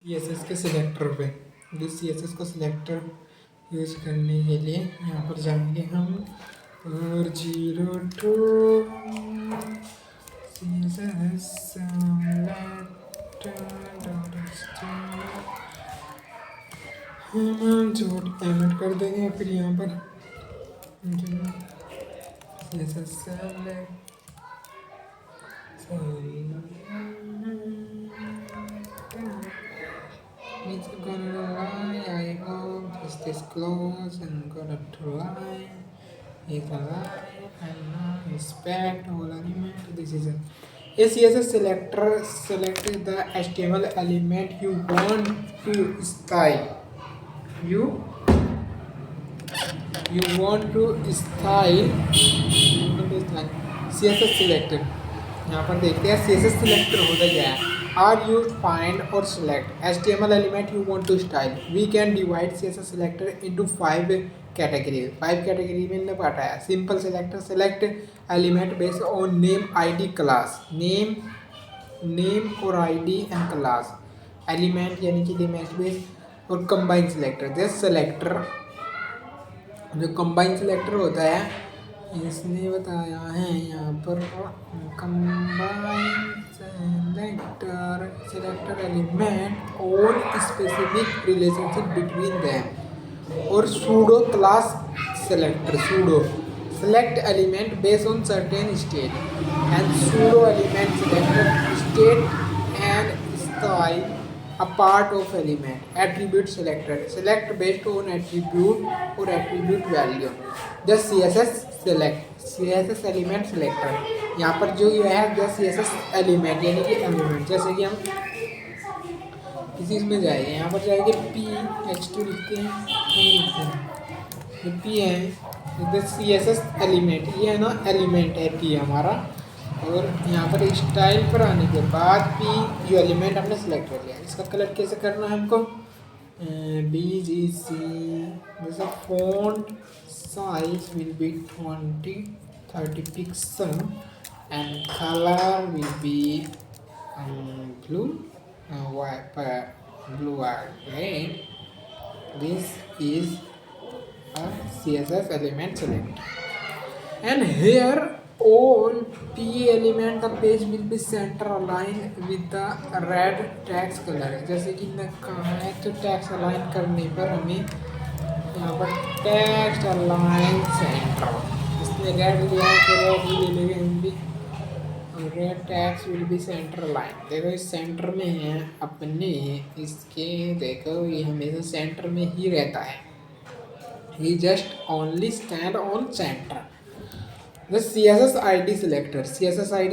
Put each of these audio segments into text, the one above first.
CSS के selector पे CSS को सिलेक्टर यूज़ करने के लिए यहाँ पर जाएंगे हम और 02 CSS हम जो एडिट कर देंगे फिर यहाँ पर CSS it's gonna lie, I hope this close and gonna try. It's a lie, and now inspect all element. This is a CSS selector. Select the HTML element you want to style. You want to style CSS selector. यहाँ पर देखते हैं CSS selector होता क्या है. Are you find or select HTML element you want to style? We can divide CSS selector into 5 categories. 5 category में ने बांटा है. Simple selector select element based on name, ID, class. Name और ID and class. Element यानी कि image based और combine selector. This selector जो combine selector होता है इसने बताया है यहाँ पर combine selector element और specific relationship between them और pseudo class selector select element based on certain state and pseudo element selector state and style a part of element. Attribute selector select based on attribute or attribute value. Just CSS select CSS element selector. यहाँ पर जो ये है just CSS element यानी कि element. जैसे कि हम किसी इसमें जाएंगे यहाँ पर जाएंगे PH2 लिखते हैं ये P है the CSS element ये है ना element है P हमारा और यहाँ पर स्टाइल पर आने के बाद P जो एलिमेंट हमने सेलेक्ट कर लिया. इसका कलर कैसे करना है हमको BGC जैसा font size will be 30 pixel and color will be blue or red. This is a CSS element select and here all P element the page will be center aligned with the red text color. जैसे कि न कहा है तो text align करने पर हमें यहाँ पर text align center इसने red लिया है तो red ही ले लेंगे हम भी और red text will be center align. देखो इस center में है अपने इसके देखो ये हमेशा center में ही रहता है. He just only stand on center. The CSS ID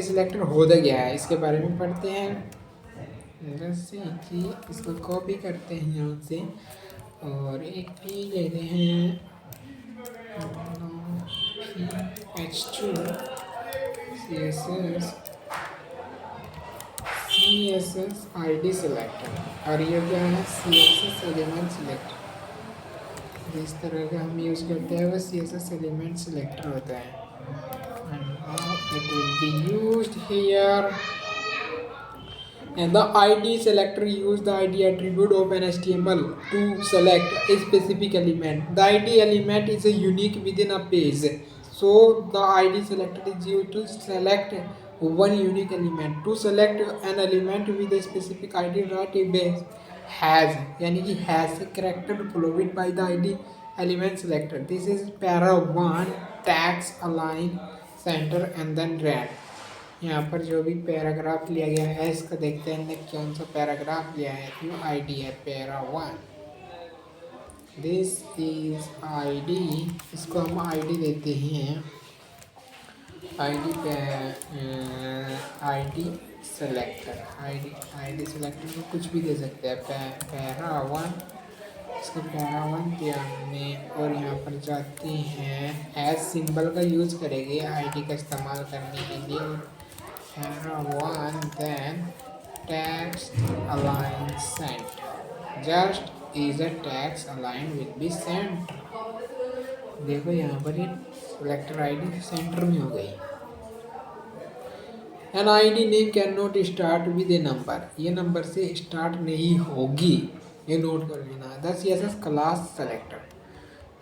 selector होता क्या है इसके बारे में पढ़ते हैं. जैसे कि इसको कॉपी करते हैं यहाँ से और एक भी लेते हैं H2 CSS ID selector और ये क्या है CSS element selector. जिस तरह का हम यूज़ करते हैं वो CSS element selector होता है. And now it will be used here. And the ID selector use the ID attribute of an HTML to select a specific element. The ID element is a unique within a page. So the ID selector is used to select one unique element. To select an element with a specific ID, write a base has यानी कि has character followed by the ID element selector. This is para 1 tags align center and then red. यहाँ पर जो भी paragraph लिया गया है इसका देखते हैं कौन सा पैराग्राफ लिया है. तो आईडी है पैरा 1. This is ID. इसको हम आईडी देते हैं आईडी सेलेक्टर. आईडी सेलेक्टर में कुछ भी दे सकते हैं. पैरा 1 इसको पैरा 1 दिया हमने और यहाँ पर जाते हैं एज सिंबल का यूज़ करेंगे आईडी का इस्तेमाल करने के लिए. Para 1 then text align center. Just is a text align will be center. देखो यहाँ पर ये सेलेक्टर आईडी सेंटर में हो गई. An ID name can not start with a number, ये नंबर से स्टार्ट नहीं होगी, ये नोट कर लेना। The C S S class selector,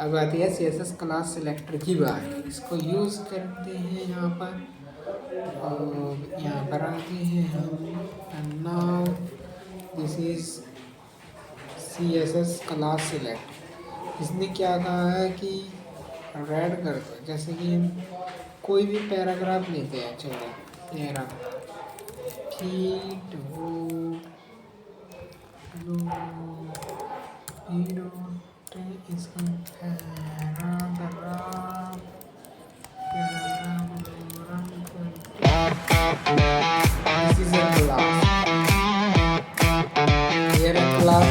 अब आती है C S S class selector की बात। इसको यूज़ करते हैं यहाँ पर, और यहाँ पर आते हैं हम। And now this is C S S class select. इसने क्या कहा है कि रेड कर दो, जैसे कि हम कोई भी पैराग्राफ लेते हैं, चलो पैराग्राफ फीड इसका paragraph this is a class, here a class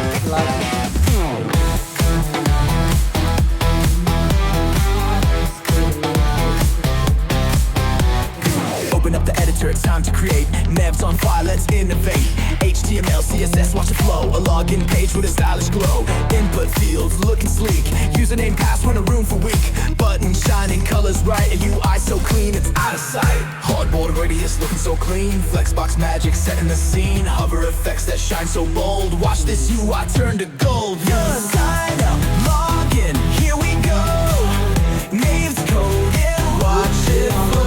Open up the editor, it's time to create. Nev's on fire, let's innovate. HTML, CSS, watch it flow. A login page with a stylish glow. Input fields looking sleek. Username, password, a room for week. Buttons shining, colors right. A UI so clean, it's out of sight. Hardboard radius looking so clean. Flexbox magic setting the scene. Hover effects that shine so bold. Watch this UI turn to gold. Yeah. Sign up, log in, here we go. Names code, and watch it flow.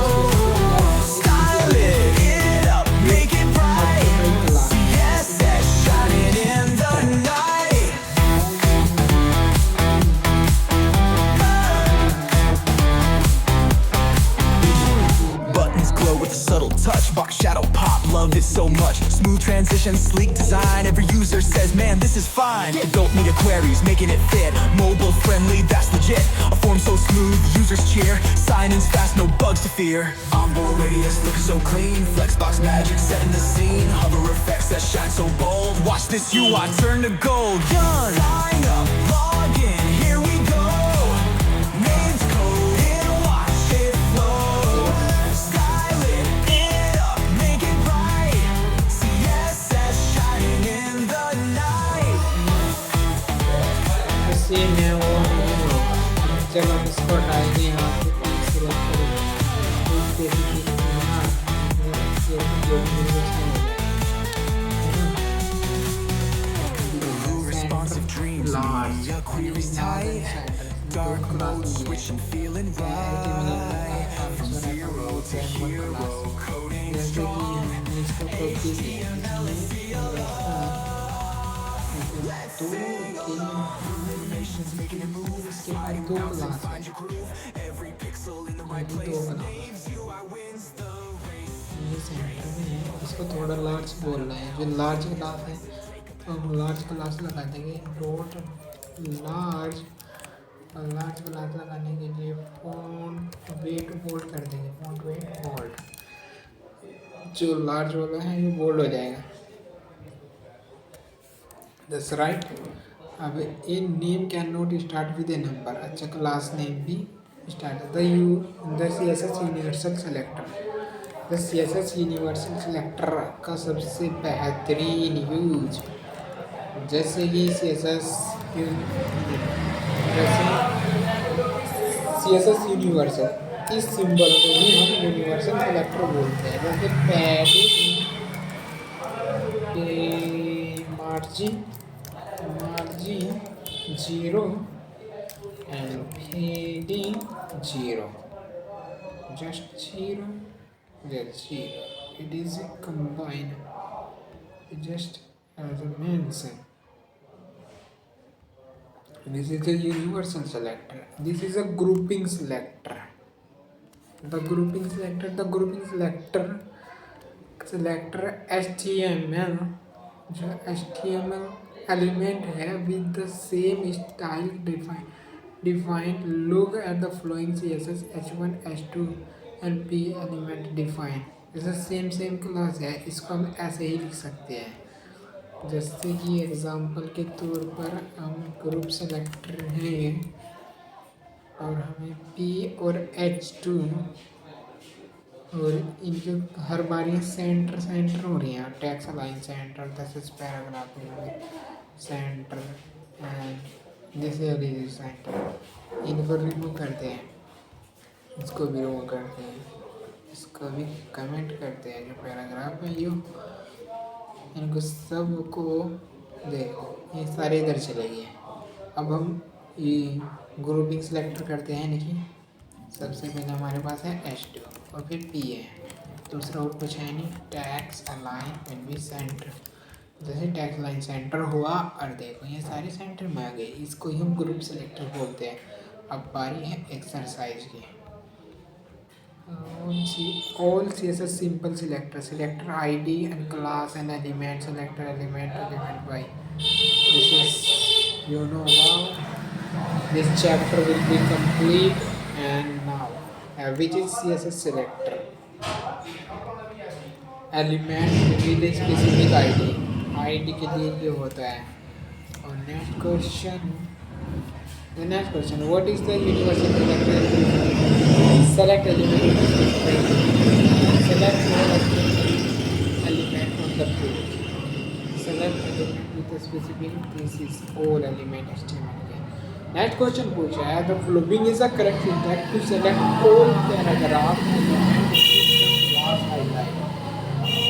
Box shadow pop, love it so much. Smooth transition, sleek design. Every user says, man, this is fine. Don't need a queries, making it fit. Mobile friendly, that's legit. A form so smooth, users cheer. Sign-ins fast, no bugs to fear. Onboard radius looking so clean. Flexbox magic setting the scene. Hover effects that shine so bold. Watch this UI turn to gold. Done. Sign up, log in, here we go. Names code and watch it flow. Skylit. Same है वो नहीं होगा। चलो हम इसको हटाएंगे यहाँ से, सिलेक्ट करेंगे dark mode switching, feeling right. From zero to hero, coding strong. Making it move, sliding mountains, find your groove. Every pixel in the right place leaves you, I wins the race. ये centre में है, इसको थोड़ा large बोलना है। जो large class है तो हम लार्ज क्लास लगा देंगे, डॉट लार्ज। और लार्ज क्लास लगाने के लिए फॉन्ट वेट बोल्ड कर देंगे, फॉन्ट वेट बोल्ड। जो लार्ज वाला है ये बोल्ड हो जाएगा। That's right. अब a name can not start with a number, अच्छा क्लास नेम भी start. The C S S universal selector, the C S S universal selector का सबसे बेहतरीन यूज, जैसे कि सी एस एस यूनिवर्सल, इस सिंबल को ही हम यूनिवर्सल सेलेक्टर बोलते हैं। जैसे padding margin 0 and fading 0, just 0, that's 0. It is a combine, just as a mention. This is a universal selector. This is a grouping selector. The grouping selector HTML, जो HTML element है with the same style defined look at the flowing CSS H1 H2 and P element defined. जैसे same class है, इसको हम ऐसे ही लिख सकते हैं। जैसे कि एग्जांपल के तौर पर हम ग्रुप सेलेक्टर हैं और हमें P और H2 और इनके हर बारी सेंटर हो रही हैं। Tax align centre, this is paragraph centre and this is centre. इनको रिमूव करते हैं, इसको भी रिमूव करते हैं। इसको भी कमेंट करते हैं जो पैराग्राफ है यो, इनको सबको देखो ये सारे इधर चले गए। अब हम ये ग्रुपिंग सेलेक्ट करते हैं, देखिए सबसे पहले हमारे पास है H2 और फिर P है, दूसरा और कुछ है नहीं। Tax align will be centre, जैसे टैक्स लाइन सेंटर हुआ और देखो ये सारे सेंटर में आ गए, इसको ही हम ग्रुप सेलेक्टर बोलते हैं। अब बारी है एक्सरसाइज की। all CSS simple selector ID and class and element, selector element by, this is you know about this chapter will be complete. And now which is CSS selector element with a specific ID के लिए ये होता है। और next question, the next question, what is the universal selector? Select element, select element from the page, select element with a specific, this is all element HTML के। Next question पूछा है the following is a correct syntax to select all paragraph element with the class highlight,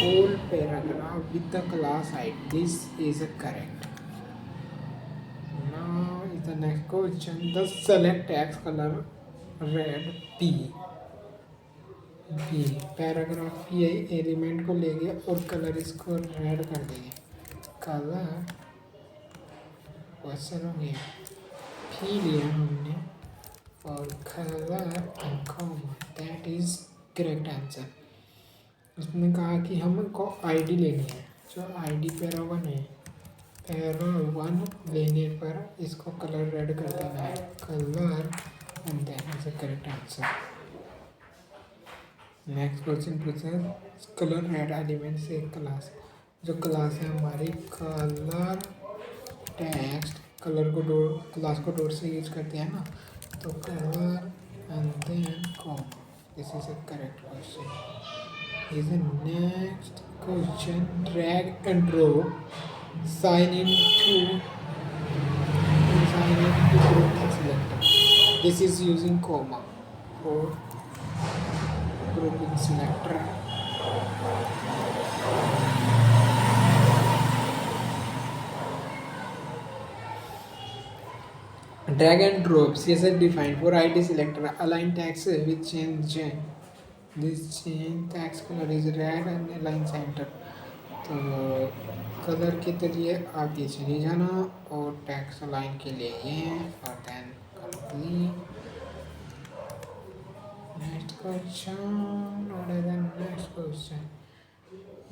all paragraph with the class height, this is a correct। Now is the next question, the select text color red P, paragraph P element को लेंगे और colour इसको red कर देंगे। Colour question हो गया, P लिया हमने और colour and comma, that is correct answer. उसने कहा कि हमको आईडी लेनी है, जो आईडी पैरा 1 है, पैरा 1 लेने पर इसको कलर रेड कर देना है, colour and then is the correct answer. Next question पूछा है कलर रेड एलिमेंट से एक क्लास, जो क्लास है हमारी कलर टेक्स्ट, कलर को डॉट, क्लास को डॉट से यूज करते हैं ना, तो colour and then comma, this is a correct question. Is the next question, drag and drop sign in to grouping selector, this is using comma for grouping selector। drag and drop CSS defined for ID selector, align text with change, this change text color is red and align center, तो colour के जरिए आगे चले जाना और tax line के लिए ये है और देन कंप्लीट। नेक्स्ट क्वेश्चन, और नेक्स्ट क्वेश्चन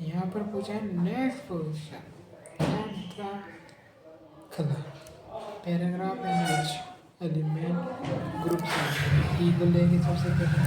यहाँ पर पूछा है next question, colour paragraph image element group से को लेंगे सबसे पहले,